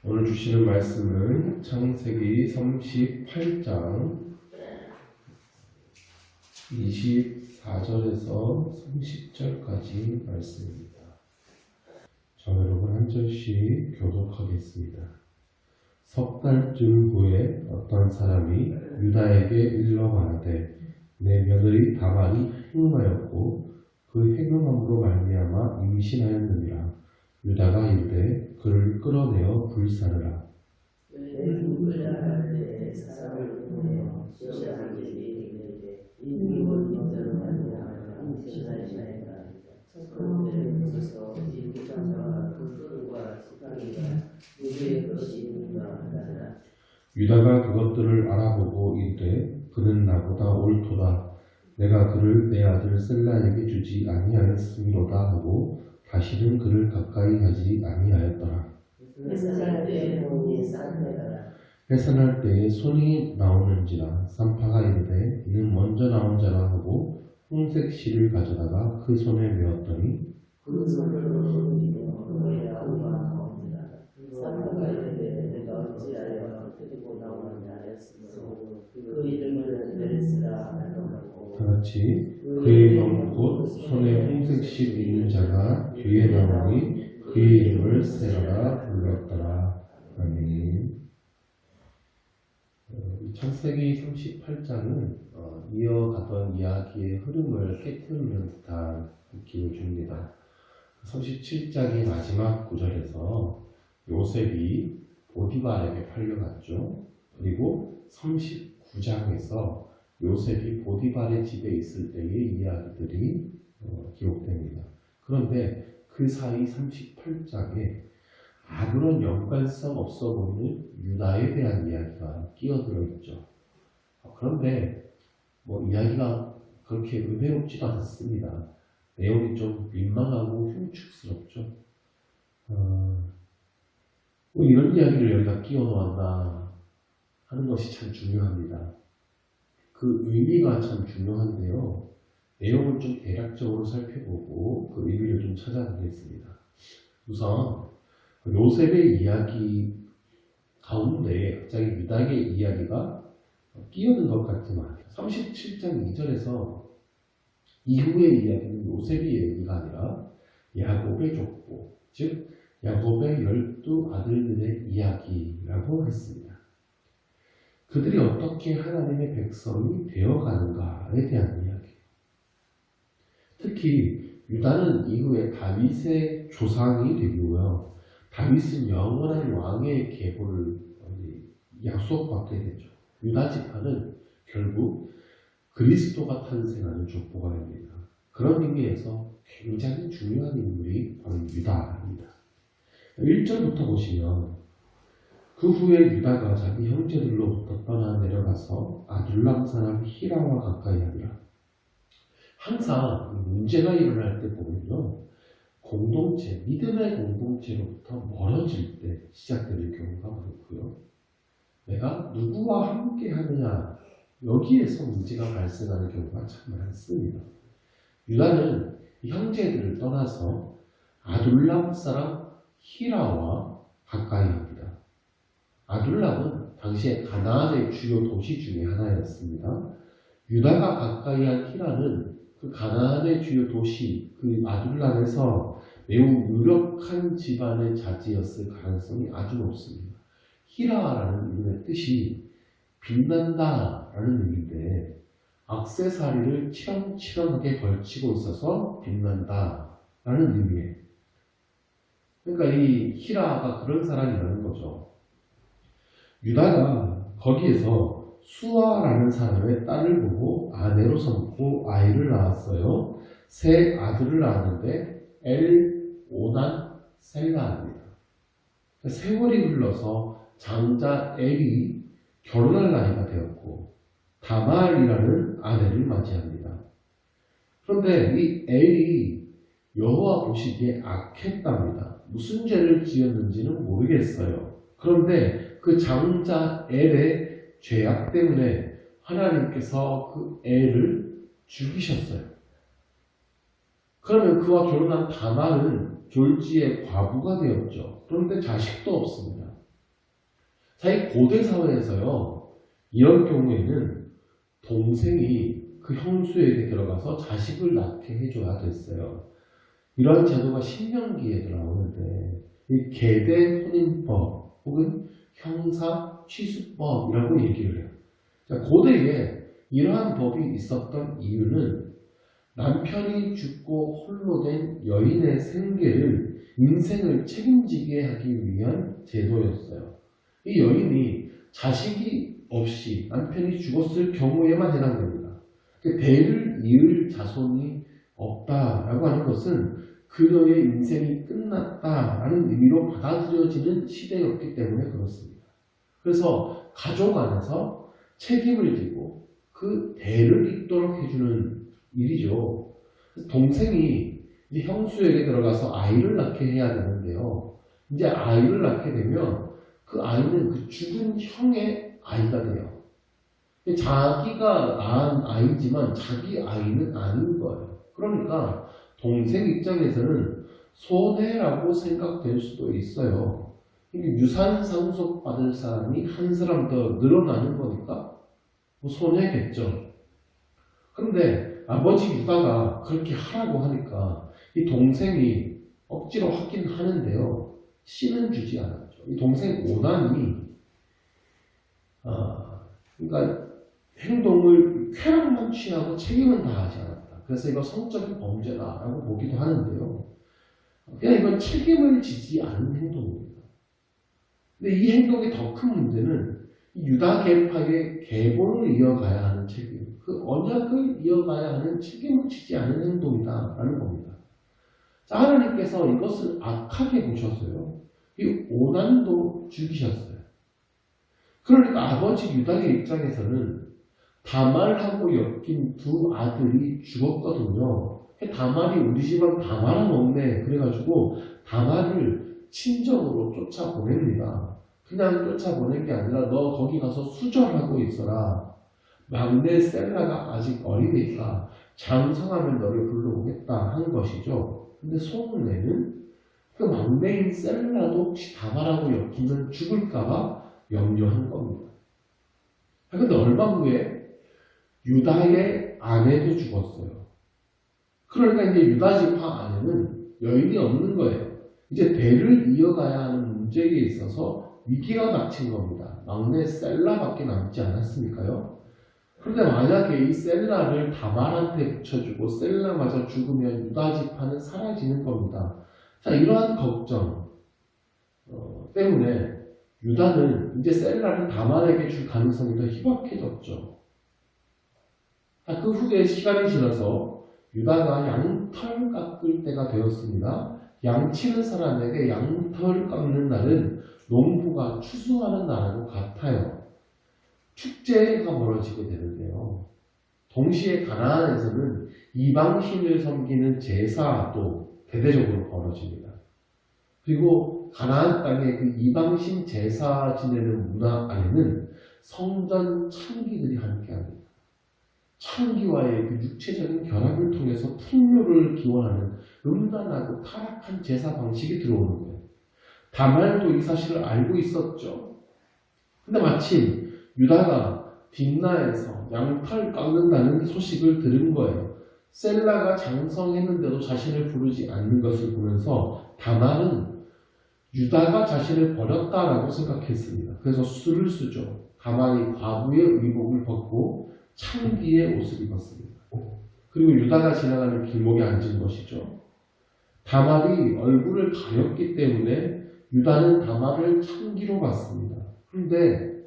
오늘 주시는 말씀은 창세기 38장 24절에서 30절까지 말씀입니다. 저 여러분 한 절씩 교독하겠습니다. 석 달쯤 후에 어떤 사람이 유다에게 일러 가라되 내 며느리 다말이 행음하였고 그 행음함으로 말미암아 임신하였느니라. 유다가 이르되 그를 끌어내어 불사르라. 유다가 그것들을 알아보고 이르되 그는 나보다 옳도다. 내가 그를 내 아들 셀라에게 주지 아니하였음이로다 하고 다시는 그를 가까이 하지 아니하였더라. 해산할 때에 손이 나오는지라 산파가 이르되 이는 먼저 나온 자라 하고 홍색 실을 가져다가 그 손에 메었더니 그 손을 산파가 이르되 내가 어찌하여 데리고 나오느냐 하였으므로 그 이름을 베레스라 하였고 다같이 그의 이름 곧 손에 홍색 실 있는 자가 뒤에 나오니 그의 이름을 세라라 불렀더라. 아멘. 창세기 38장은 이어가던 이야기의 흐름을 깨트리는 듯한 느낌을 줍니다. 37장의 마지막 구절에서 요셉이 보디발에게 팔려갔죠. 그리고 39장에서 요셉이 보디발의 집에 있을 때의 이야기들이 기록됩니다. 그런데 그 사이 38장에 아무런 연관성 없어 보이는 유다에 대한 이야기가 끼어들어 있죠. 그런데 이야기가 그렇게 의외롭지도 않습니다. 내용이 좀 민망하고 흉측스럽죠. 이런 이야기를 여기다 끼워 놓았나 하는 것이 참 중요합니다. 그 의미가 참 중요한데요. 내용을 좀 대략적으로 살펴보고 그 의미를 좀 찾아보겠습니다. 우선 요셉의 이야기 가운데 갑자기 유다의 이야기가 끼어든 것 같지만 37장 2절에서 이후의 이야기는 요셉의 얘기가 아니라 야곱의 족보, 즉 야곱의 12 아들들의 이야기라고 했습니다. 그들이 어떻게 하나님의 백성이 되어가는가에 대한 이야기. 특히 유다는 이후에 다윗의 조상이 되고요. 다윗은 영원한 왕의 계보를 약속받게 되죠. 유다 지파는 결국 그리스도가 탄생하는 족보가 됩니다. 그런 의미에서 굉장히 중요한 인물이 바로 유다입니다. 1절부터 보시면 그 후에 유다가 자기 형제들로부터 떠나 내려가서 아둘람 사람 히라와 가까이 하니라. 항상 문제가 일어날 때 보면요. 공동체, 믿음의 공동체로부터 멀어질 때 시작되는 경우가 많고요. 내가 누구와 함께 하느냐, 여기에서 문제가 발생하는 경우가 참 많습니다. 유다는 형제들을 떠나서 아둘람 사람 히라와 가까이 합니다. 아둘람은 당시에 가나안의 주요 도시 중에 하나였습니다. 유다가 가까이 한 히라는 그 가나안의 주요 도시, 그 아둘람에서 매우 유력한 집안의 자제였을 가능성이 아주 높습니다. 히라라는 이름의 뜻이 빛난다 라는 의미인데 액세서리를 치렁치렁하게 걸치고 있어서 빛난다 라는 의미예요. 그러니까 이 히라가 그런 사람이라는 거죠. 유다가 거기에서 수아라는 사람의 딸을 보고 아내로 삼고 아이를 낳았어요. 세 아들을 낳았는데 엘, 오난, 셀라입니다. 세월이 흘러서 장자 엘이 결혼할 나이가 되었고 다말이라는 아내를 맞이합니다. 그런데 이 엘이 여호와 보시기에 악했답니다. 무슨 죄를 지었는지는 모르겠어요. 그런데 그 장자 엘의 죄악 때문에 하나님께서 그 애를 죽이셨어요. 그러면 그와 결혼한 다말은 졸지에 과부가 되었죠. 그런데 자식도 없습니다. 자, 이 고대 사회에서요, 이런 경우에는 동생이 그 형수에게 들어가서 자식을 낳게 해줘야 됐어요. 이러한 제도가 신명기에 나오는데, 이 계대 혼인법 혹은 형사 취수법이라고 얘기를 해요. 자, 고대에 이러한 법이 있었던 이유는 남편이 죽고 홀로 된 여인의 생계를 인생을 책임지게 하기 위한 제도였어요. 이 여인이 자식이 없이 남편이 죽었을 경우에만 해당됩니다. 대를 이을 자손이 없다라고 하는 것은 그녀의 인생이 끝났다라는 의미로 받아들여지는 시대였기 때문에 그렇습니다. 그래서 가족 안에서 책임을 지고 그 대를 잇도록 해주는 일이죠. 동생이 이제 형수에게 들어가서 아이를 낳게 해야 되는데요. 이제 아이를 낳게 되면 그 아이는 그 죽은 형의 아이가 돼요. 자기가 낳은 아이지만 자기 아이는 아닌 거예요. 그러니까 동생 입장에서는 손해라고 생각될 수도 있어요. 유산 상속 받을 사람이 한 사람 더 늘어나는 거니까 뭐 손해겠죠. 그런데 아버지 유다가 그렇게 하라고 하니까 이 동생이 억지로 하긴 하는데요. 씨는 주지 않았죠. 이 동생 오난이 그러니까 행동을 쾌락만 취하고 책임은 다하지 않았다. 그래서 이거 성적인 범죄다라고 보기도 하는데요. 그냥 이건 책임을 지지 않은 행동입니다. 근데 이 행동의 더 큰 문제는 유다 계파의 계보를 이어가야 하는 책임, 그 언약을 이어가야 하는 책임을 지지 않은 행동이다라는 겁니다. 자, 하나님께서 이것을 악하게 보셔서요, 이 오난도 죽이셨어요. 그러니까 아버지 유다의 입장에서는 다말하고 엮인 두 아들이 죽었거든요. 다말이 우리 집안 다말은 없네. 그래가지고 다말을 친정으로 쫓아보냅니다. 그냥 쫓아보낸 게 아니라 너 거기 가서 수절하고 있어라. 막내 셀라가 아직 어리니까 장성하면 너를 불러오겠다 하는 것이죠. 근데 소문에는 그 막내인 셀라도 혹시 다말하고 엮이면 죽을까봐 염려한 겁니다. 그런데 얼마 후에 유다의 아내도 죽었어요. 그러니까 이제 유다 지파 안에는 여인이 없는 거예요. 이제 대를 이어가야 하는 문제에 있어서 위기가 닥친 겁니다. 막내 셀라밖에 남지 않았으니까요. 그런데 만약에 이 셀라를 다말한테 붙여주고 셀라마저 죽으면 유다 지파는 사라지는 겁니다. 자, 이러한 걱정 때문에 유다는 이제 셀라를 다말에게 줄 가능성이 더 희박해졌죠. 그 후에 시간이 지나서 유다가 양털 깎을 때가 되었습니다. 양치는 사람에게 양털 깎는 날은 농부가 추수하는 날하고 같아요. 축제가 벌어지게 되는데요. 동시에 가나안에서는 이방신을 섬기는 제사도 대대적으로 벌어집니다. 그리고 가나안 땅의 그 이방신 제사 지내는 문화 안에는 성전 창기들이 함께합니다. 창기와의 그 육체적인 결합을 통해서 풍요를 기원하는 음란하고 타락한 제사 방식이 들어오는 거예요. 다말도 이 사실을 알고 있었죠. 근데 마침 유다가 딥나에서 양털 깎는다는 소식을 들은 거예요. 셀라가 장성했는데도 자신을 부르지 않는 것을 보면서 다말은 유다가 자신을 버렸다라고 생각했습니다. 그래서 술을 쓰죠. 다말이 과부의 의복을 벗고 창기의 옷을 입었습니다. 그리고 유다가 지나가는 길목에 앉은 것이죠. 다말이 얼굴을 가렸기 때문에 유다는 다말을 창기로 봤습니다. 그런데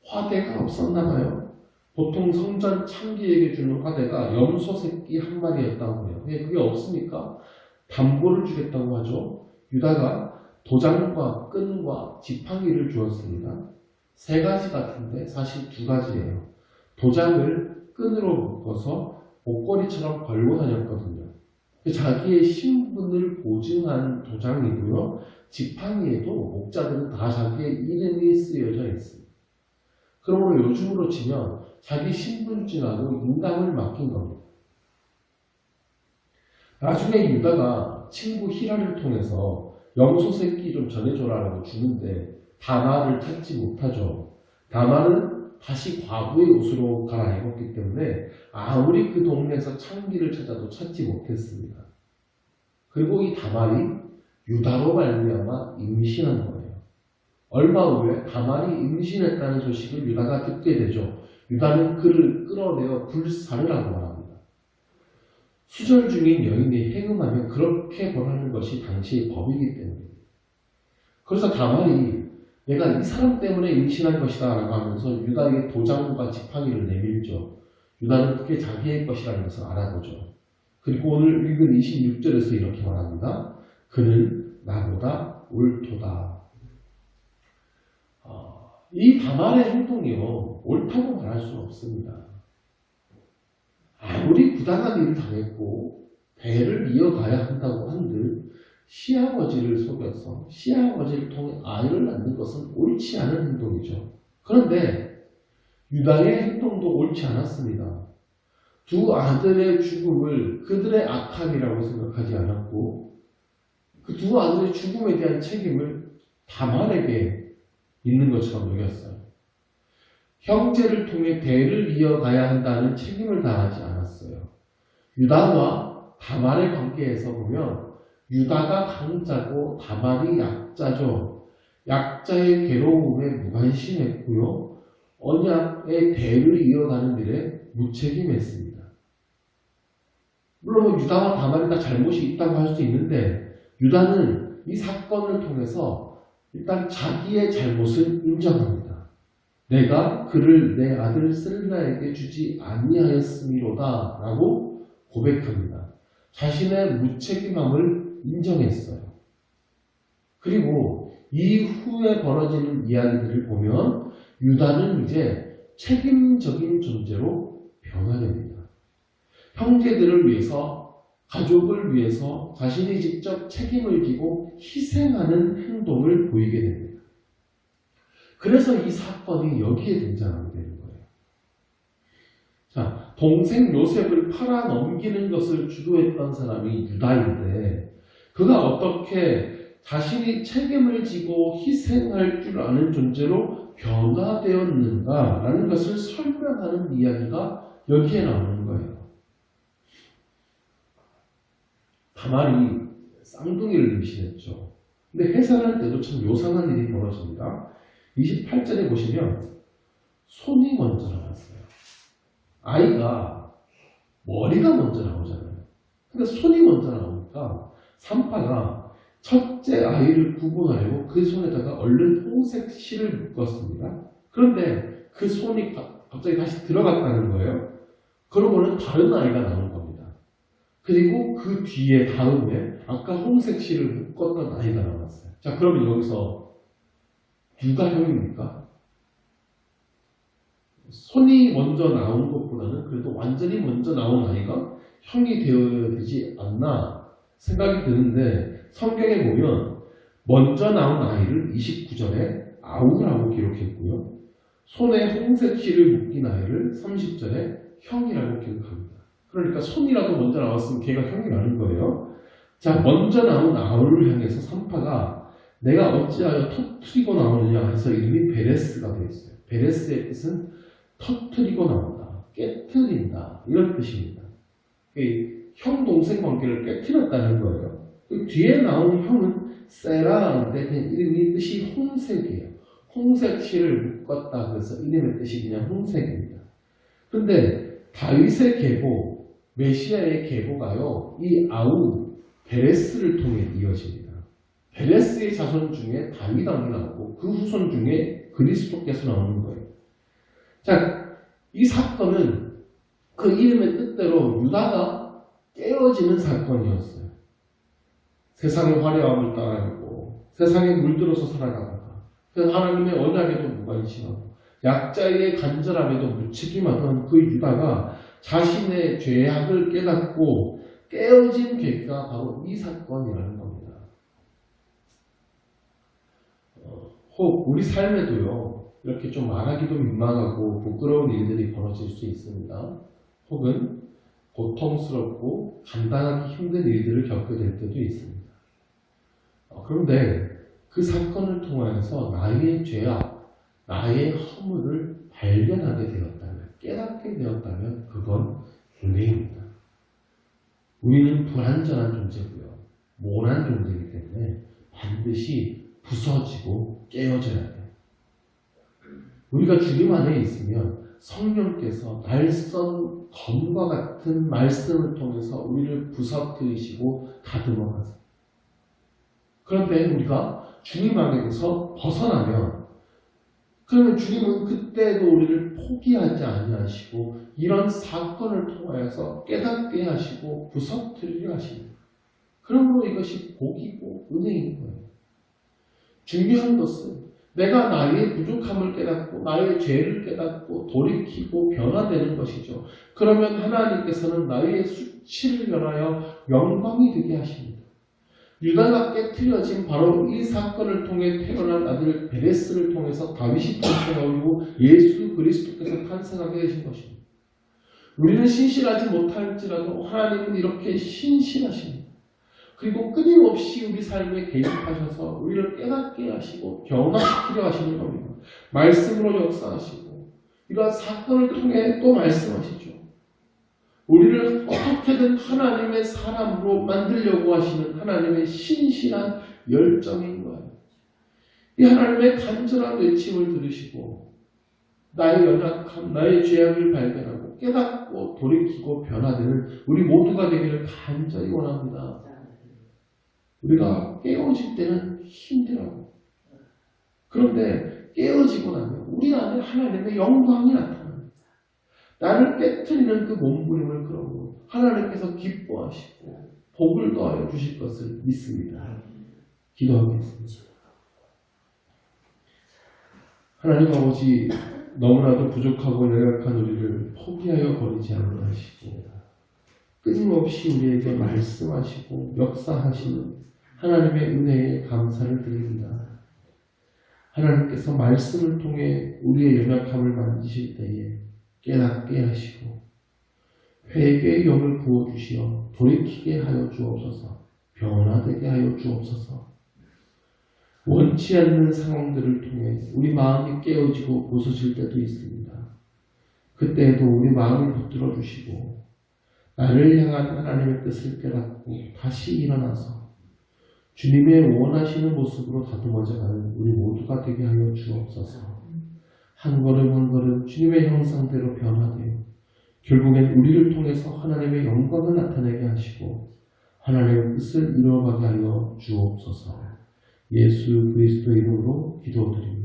화대가 없었나 봐요. 보통 성전 창기에게 주는 화대가 염소 새끼 한 마리였다고 해요. 그게 없으니까 담보를 주겠다고 하죠. 유다가 도장과 끈과 지팡이를 주었습니다. 세 가지 같은데 사실 두 가지예요. 도장을 끈으로 묶어서 목걸이처럼 걸고 다녔거든요. 자기의 신분을 보증한 도장이고요. 지팡이에도 목자들은 다 자기의 이름이 쓰여져 있습니다. 그러므로 요즘으로 치면 자기 신분증하고 인감을 맡긴 겁니다. 나중에 유다가 친구 히라를 통해서 염소 새끼 좀 전해줘라라고 주는데 다말을 찾지 못하죠. 다말은 다시 과부의 옷으로 갈아입었기 때문에 아무리 그 동네에서 창기를 찾아도 찾지 못했습니다. 그리고 이 다말이 유다로 말미암아 임신한 거예요. 얼마 후에 다말이 임신했다는 소식을 유다가 듣게 되죠. 유다는 그를 끌어내어 불사를 하고 말합니다. 수절 중인 여인이 행음하면 그렇게 벌하는 것이 당시의 법이기 때문입니다. 그래서 다말이 내가 이 사람 때문에 임신한 것이다 라고 하면서 유다에게 도장과 지팡이를 내밀죠. 유다는 그게 자기의 것이라는 것을 알아보죠. 그리고 오늘 읽은 26절에서 이렇게 말합니다. 그는 나보다 옳도다. 이 다말의 행동이요, 옳다고 말할 수 없습니다. 아무리 부당한 일을 당했고 배를 이어가야 한다고 한들 시아버지를 속여서 시아버지를 통해 아이를 낳는 것은 옳지 않은 행동이죠. 그런데 유다의 행동도 옳지 않았습니다. 두 아들의 죽음을 그들의 악함이라고 생각하지 않았고 그 두 아들의 죽음에 대한 책임을 다말에게 있는 것처럼 여겼어요. 형제를 통해 대를 이어가야 한다는 책임을 다하지 않았어요. 유다와 다말의 관계에서 보면 유다가 강자고 다말이 약자죠. 약자의 괴로움에 무관심했고요. 언약의 대를 이어가는 일에 무책임했습니다. 물론 유다와 다말이 다 잘못이 있다고 할 수 있는데 유다는 이 사건을 통해서 일단 자기의 잘못을 인정합니다. 내가 그를 내 아들 셀라에게 주지 아니하였음이로다 라고 고백합니다. 자신의 무책임함을 인정했어요. 그리고 이후에 벌어지는 이야기들을 보면 유다는 이제 책임적인 존재로 변화됩니다. 형제들을 위해서, 가족을 위해서 자신이 직접 책임을 지고 희생하는 행동을 보이게 됩니다. 그래서 이 사건이 여기에 등장하게 되는 거예요. 자, 동생 요셉을 팔아 넘기는 것을 주도했던 사람이 유다인데 그가 어떻게 자신이 책임을 지고 희생할 줄 아는 존재로 변화되었는가라는 것을 설명하는 이야기가 여기에 나오는 거예요. 다말이 쌍둥이를 임신했죠. 근데 해산할 때도 참 요상한 일이 벌어집니다. 28절에 보시면 손이 먼저 나왔어요. 아이가 머리가 먼저 나오잖아요. 근데 손이 먼저 나오니까 산파가 첫째 아이를 구분하려고 그 손에다가 얼른 홍색 실을 묶었습니다. 그런데 그 손이 갑자기 다시 들어갔다는 거예요. 그러고는 다른 아이가 나온 겁니다. 그리고 그 뒤에 다음에 아까 홍색 실을 묶었던 아이가 나왔어요. 자, 그러면 여기서 누가 형입니까? 손이 먼저 나온 것보다는 그래도 완전히 먼저 나온 아이가 형이 되어야 되지 않나 생각이 드는데 성경에 보면 먼저 나온 아이를 29절에 아우라고 기록했고요. 손에 홍색 실을 묶인 아이를 30절에 형이라고 기록합니다. 그러니까 손이라도 먼저 나왔으면 걔가 형이라는 거예요. 자, 먼저 나온 아우를 향해서 산파가 내가 어찌하여 터뜨리고 나오느냐 해서 이름이 베레스가 되어 있어요. 베레스의 뜻은 터뜨리고 나온다, 깨트린다 이런 뜻입니다. 형 동생 관계를 깨트렸다는 거예요. 그 뒤에 나온 형은 세라인데 그냥 이름이 뜻이 홍색이에요. 홍색 실을 묶었다 그래서 이름의 뜻이 그냥 홍색입니다. 그런데 다윗의 계보, 메시아의 계보가요, 이 아우 베레스를 통해 이어집니다. 베레스의 자손 중에 다윗 왕이 나오고 그 후손 중에 그리스도께서 나오는 거예요. 자, 이 사건은 그 이름의 뜻대로 유다가 깨어지는 사건이었어요. 세상의 화려함을 따라가고 세상에 물들어서 살아가다가 하나님의 언약에도 무관심하고 약자의 간절함에도 무책임하던 그 유다가 자신의 죄악을 깨닫고 깨어진 계기가 바로 이 사건이라는 겁니다. 혹 우리 삶에도요, 이렇게 좀 말하기도 민망하고 부끄러운 일들이 벌어질 수 있습니다. 혹은 고통스럽고 감당하기 힘든 일들을 겪게 될 때도 있습니다. 그런데 그 사건을 통하여서 나의 죄악, 나의 허물을 발견하게 되었다면, 깨닫게 되었다면 그건 은혜입니다. 우리는 불완전한 존재고요. 모난 존재이기 때문에 반드시 부서지고 깨어져야 돼요. 우리가 주님 안에 있으면 성령께서 날선 검과 같은 말씀을 통해서 우리를 부서뜨리시고 다듬어 가세요. 그런데 우리가 주님 안에서 벗어나면 그러면 주님은 그때도 우리를 포기하지 아니하시고 이런 사건을 통하여서 깨닫게 하시고 부서뜨리게 하십니다. 그러므로 이것이 복이고 은혜인 거예요. 중요한 것은 내가 나의 부족함을 깨닫고 나의 죄를 깨닫고 돌이키고 변화되는 것이죠. 그러면 하나님께서는 나의 수치를 변하여 영광이 되게 하십니다. 유다가 깨트려진 바로 이 사건을 통해 태어난 아들 베레스를 통해서 다윗이 탄생하고 예수 그리스도께서 탄생하게 되신 것입니다. 우리는 신실하지 못할지라도 하나님은 이렇게 신실하십니다. 그리고 끊임없이 우리 삶에 개입하셔서 우리를 깨닫게 하시고 변화시키려 하시는 겁니다. 말씀으로 역사하시고 이러한 사건을 통해 또 말씀하시죠. 우리를 어떻게든 하나님의 사람으로 만들려고 하시는 하나님의 신실한 열정인 거예요. 이 하나님의 간절한 외침을 들으시고 나의 연약함, 나의 죄악을 발견하고 깨닫고 돌이키고 변화되는 우리 모두가 되기를 간절히 원합니다. 우리가 깨어질 때는 힘들어요. 그런데 깨어지고 나면 우리 안에 하나님의 영광이 나타납니다. 나를 깨트리는 그 몸부림을 그러고 하나님께서 기뻐하시고 복을 더하여 주실 것을 믿습니다. 기도하겠습니다. 하나님 아버지, 너무나도 부족하고 연약한 우리를 포기하여 버리지 않게 하시고 끊임없이 우리에게 말씀하시고 역사하시는 하나님의 은혜에 감사를 드립니다. 하나님께서 말씀을 통해 우리의 연약함을 만지실 때에 깨닫게 하시고 회개의 영을 부어주시어 돌이키게 하여 주옵소서. 변화되게 하여 주옵소서. 원치 않는 상황들을 통해 우리 마음이 깨어지고 부서질 때도 있습니다. 그때에도 우리 마음을 붙들어 주시고 나를 향한 하나님의 뜻을 깨닫고 다시 일어나서 주님의 원하시는 모습으로 다듬어져 가는 우리 모두가 되게 하여 주옵소서. 한 걸음 한 걸음 주님의 형상대로 변화되어 결국엔 우리를 통해서 하나님의 영광을 나타내게 하시고 하나님의 뜻을 이루어가게 하여 주옵소서. 예수 그리스도의 이름으로 기도드립니다.